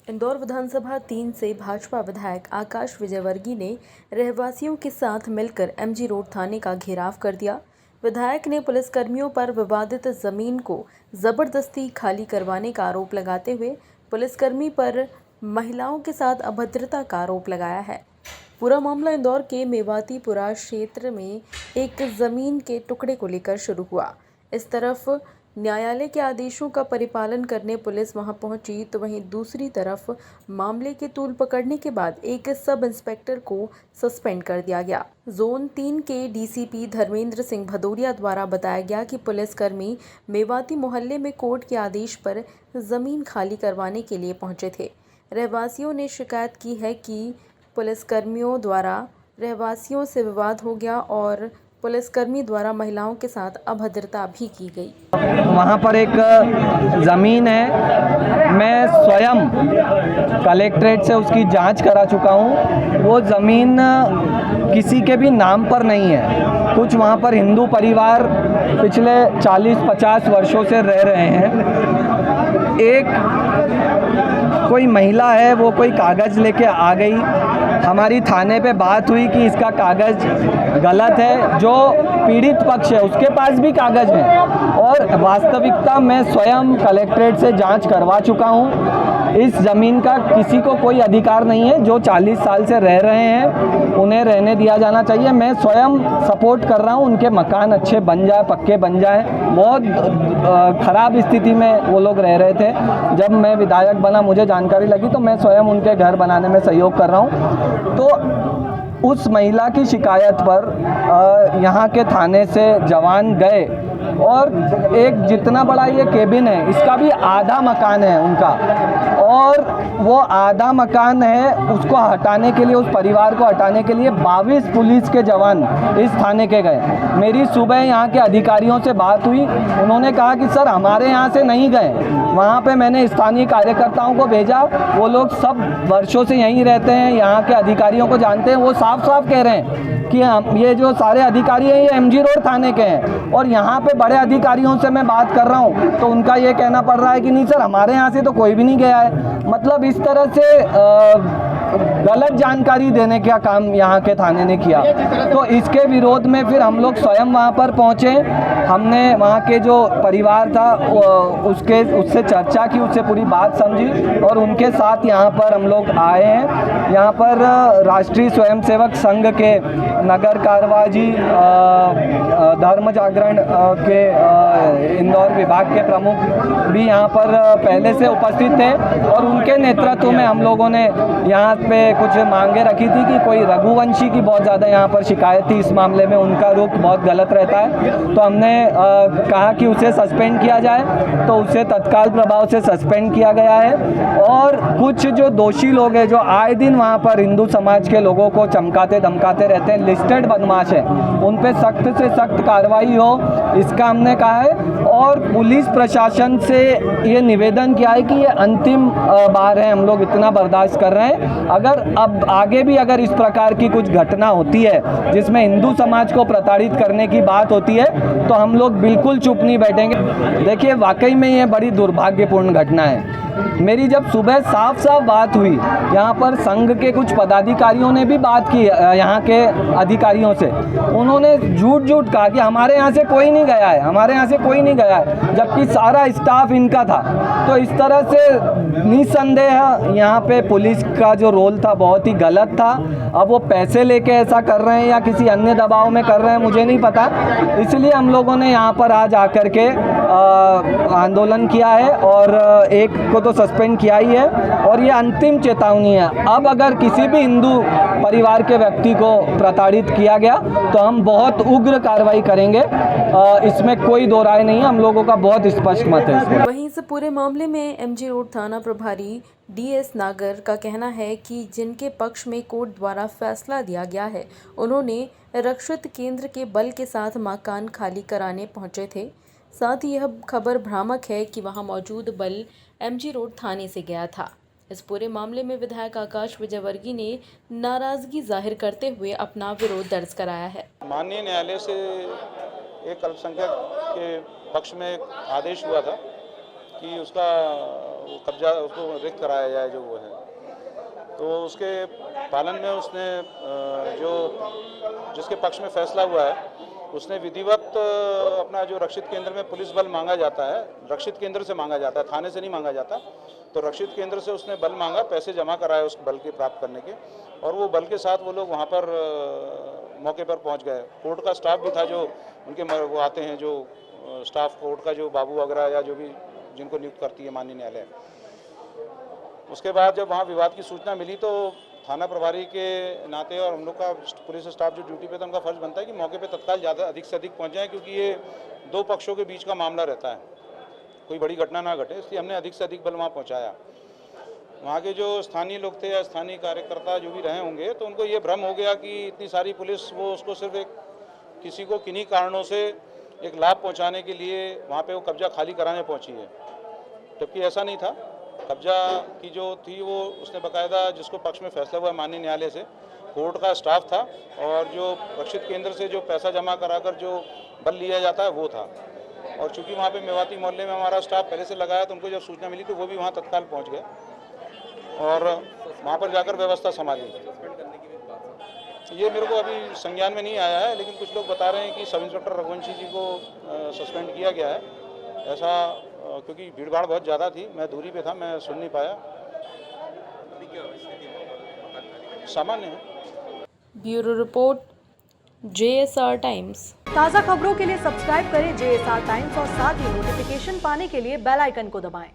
इंदौर विधानसभा 3 से भाजपा विधायक आकाश विजयवर्गीय ने रहवासियों के साथ मिलकर एमजी रोड थाने का घेराव कर दिया। विधायक ने पुलिसकर्मियों पर विवादित जमीन को जबरदस्ती खाली करवाने का आरोप लगाते हुए पुलिसकर्मी पर महिलाओं के साथ अभद्रता का आरोप लगाया है। पूरा मामला इंदौर के मेवातीपुरा क्षेत्र में एक जमीन के टुकड़े को लेकर शुरू हुआ। इस तरफ न्यायालय के आदेशों का परिपालन करने पुलिस वहां पहुंची, तो वहीं दूसरी तरफ मामले के तूल पकड़ने के बाद एक सब इंस्पेक्टर को सस्पेंड कर दिया गया। जोन 3 के डीसीपी धर्मेंद्र सिंह भदौरिया द्वारा बताया गया कि पुलिसकर्मी मेवाती मोहल्ले में कोर्ट के आदेश पर जमीन खाली करवाने के लिए पहुंचे थे। रहवासियों ने शिकायत की है कि पुलिसकर्मियों द्वारा रहवासियों से विवाद हो गया और पुलिसकर्मी द्वारा महिलाओं के साथ अभद्रता भी की गई। वहाँ पर एक ज़मीन है, मैं स्वयं कलेक्ट्रेट से उसकी जांच करा चुका हूँ। वो ज़मीन किसी के भी नाम पर नहीं है। कुछ वहाँ पर हिंदू परिवार पिछले 40-50 वर्षों से रह रहे हैं। एक कोई महिला है, वो कोई कागज़ लेके आ गई, हमारी थाने पे बात हुई कि इसका कागज़ गलत है। जो पीड़ित पक्ष है उसके पास भी कागज़ है और वास्तविकता मैं स्वयं कलेक्ट्रेट से जांच करवा चुका हूं। इस ज़मीन का किसी को कोई अधिकार नहीं है। जो 40 साल से रह रहे हैं उन्हें रहने दिया जाना चाहिए। मैं स्वयं सपोर्ट कर रहा हूं, उनके मकान अच्छे बन जाए, पक्के बन जाए। बहुत ख़राब स्थिति में वो लोग रह रहे थे। जब मैं विधायक बना, मुझे जानकारी लगी तो मैं स्वयं उनके घर बनाने में सहयोग कर रहा हूं। तो उस महिला की शिकायत पर यहाँ के थाने से जवान गए और एक जितना बड़ा ये केबिन है, इसका भी आधा मकान है उनका, और वो आधा मकान है उसको हटाने के लिए, उस परिवार को हटाने के लिए 22 पुलिस के जवान इस थाने के गए। मेरी सुबह यहाँ के अधिकारियों से बात हुई, उन्होंने कहा कि सर हमारे यहाँ से नहीं गए, वहाँ पे मैंने स्थानीय कार्यकर्ताओं को भेजा, वो लोग सब वर्षों से यहीं रहते हैं, यहाँ के अधिकारियों को जानते हैं। वो साफ साफ कह रहे हैं कि हम ये जो सारे अधिकारी हैं ये एमजी रोड थाने के हैं। और यहाँ पे बड़े अधिकारियों से मैं बात कर रहा हूँ तो उनका ये कहना पड़ रहा है कि नहीं सर हमारे यहाँ से तो कोई भी नहीं गया है। मतलब इस तरह से गलत जानकारी देने का काम यहाँ के थाने ने किया। तो इसके विरोध में फिर हम लोग स्वयं वहाँ पर पहुँचे। हमने वहाँ के जो परिवार था उससे चर्चा की, उससे पूरी बात समझी और उनके साथ यहाँ पर हम लोग आए हैं। यहाँ पर राष्ट्रीय स्वयंसेवक संघ के नगर कारवाजी, धर्म जागरण के इंदौर विभाग के प्रमुख भी यहाँ पर पहले से उपस्थित थे और उनके नेतृत्व में हम लोगों ने यहाँ पे कुछ मांगे रखी थी कि कोई रघुवंशी की बहुत ज़्यादा यहाँ पर शिकायत थी। इस मामले में उनका रुख बहुत गलत रहता है, तो हमने कहा कि उसे सस्पेंड किया जाए, तो उसे तत्काल प्रभाव से सस्पेंड किया गया है। और कुछ जो दोषी लोग हैं जो आए दिन वहाँ पर हिंदू समाज के लोगों को चमकाते धमकाते रहते हैं, लिस्टेड बदमाश हैं, उन पे सख्त से सख्त कार्रवाई हो, इसका हमने कहा है। और पुलिस प्रशासन से ये निवेदन किया है कि ये अंतिम बार है, हम लोग इतना बर्दाश्त कर रहे हैं। अगर अब आगे भी अगर इस प्रकार की कुछ घटना होती है जिसमें हिंदू समाज को प्रताड़ित करने की बात होती है तो हम लोग बिल्कुल चुप नहीं बैठेंगे। देखिए वाकई में ये बड़ी दुर्भाग्यपूर्ण घटना है। मेरी जब सुबह साफ साफ बात हुई, यहाँ पर संघ के कुछ पदाधिकारियों ने भी बात की यहाँ के अधिकारियों से, उन्होंने झूठ कहा कि हमारे यहाँ से कोई नहीं गया है, हमारे यहाँ से कोई नहीं गया है, जबकि सारा स्टाफ इनका था। तो इस तरह से निसंदेह यहाँ पे पुलिस का जो रोल था बहुत ही गलत था। अब वो पैसे लेके ऐसा कर रहे हैं या किसी अन्य दबाव में कर रहे हैं मुझे नहीं पता, इसलिए हम लोगों ने यहाँ पर आज आकर के आंदोलन किया है और एक को तो सस्पेंड किया ही है और ये अंतिम चेतावनी है। अब अगर किसी भी हिंदू परिवार के व्यक्ति को प्रताड़ित किया गया तो हम बहुत उग्र कार्रवाई करेंगे, इसमें कोई दो राय नहीं है, हम लोगों का बहुत स्पष्ट मत है। वहीं इस पूरे मामले में एमजी रोड थाना प्रभारी डीएस नागर का कहना है कि जिनके पक्ष में कोर्ट द्वारा फैसला दिया गया है उन्होंने रक्षित केंद्र के बल के साथ मकान खाली कराने पहुंचे थे। साथ ही यह खबर भ्रामक है कि वहां मौजूद बल एमजी रोड थाने से गया था। इस पूरे मामले में विधायक आकाश विजयवर्गीय ने नाराजगी जाहिर करते हुए अपना विरोध दर्ज कराया है। माननीय न्यायालय से एक अल्पसंख्यक के पक्ष में आदेश हुआ था कि उसका वो कब्जा उसको रिक्त कराया जाए जो वो है। तो उसके पालन में उसने जिसके पक्ष में फैसला हुआ है उसने विधिवत अपना जो रक्षित केंद्र में पुलिस बल मांगा जाता है, रक्षित केंद्र से मांगा जाता है, थाने से नहीं मांगा जाता। तो रक्षित केंद्र से उसने बल मांगा, पैसे जमा कराए उस बल के प्राप्त करने के, और वो बल के साथ वो लोग वहाँ पर मौके पर पहुँच गए। कोर्ट का स्टाफ भी था जो उनके वो आते हैं, जो स्टाफ कोर्ट का जो बाबू वगैरह या जो भी जिनको नियुक्त करती है माननीय न्यायालय। उसके बाद जब वहाँ विवाद की सूचना मिली तो थाना प्रभारी के नाते और हम लोग का पुलिस स्टाफ जो ड्यूटी पे था उनका फर्ज बनता है कि मौके पे तत्काल ज़्यादा अधिक से अधिक पहुँच जाएँ, क्योंकि ये दो पक्षों के बीच का मामला रहता है, कोई बड़ी घटना ना घटे, इसलिए हमने अधिक से अधिक बल वहाँ पहुँचाया। वहाँ के जो स्थानीय लोग थे या स्थानीय कार्यकर्ता जो भी रहे होंगे तो उनको ये भ्रम हो गया कि इतनी सारी पुलिस वो उसको सिर्फ एक किसी को किन्हीं कारणों से एक लाभ पहुँचाने के लिए वहाँ पे वो कब्जा खाली कराने पहुँची है, जबकि ऐसा नहीं था। कब्जा की जो थी वो उसने बाकायदा जिसको पक्ष में फैसला हुआ माननीय न्यायालय से, कोर्ट का स्टाफ था और जो रक्षित केंद्र से जो पैसा जमा कराकर जो बल लिया जाता है वो था। और चूंकि वहाँ पे मेवाती मोहल्ले में हमारा स्टाफ पहले से लगाया तो उनको जब सूचना मिली तो वो भी वहाँ तत्काल पहुँच गए और वहाँ पर जाकर व्यवस्था संभाली। ये मेरे को अभी संज्ञान में नहीं आया है, लेकिन कुछ लोग बता रहे हैं कि सब इंस्पेक्टर रघुवंशी जी को सस्पेंड किया गया है, ऐसा क्योंकि भीड़ भाड़ बहुत ज़्यादा थी, मैं दूरी पे था, मैं सुन नहीं पाया। सामान्य है। Bureau report, JSR times. ताज़ा खबरों के लिए सब्सक्राइब करें JSR टाइम्स और साथ ही नोटिफिकेशन पाने के लिए बेल आइकन को दबाएं।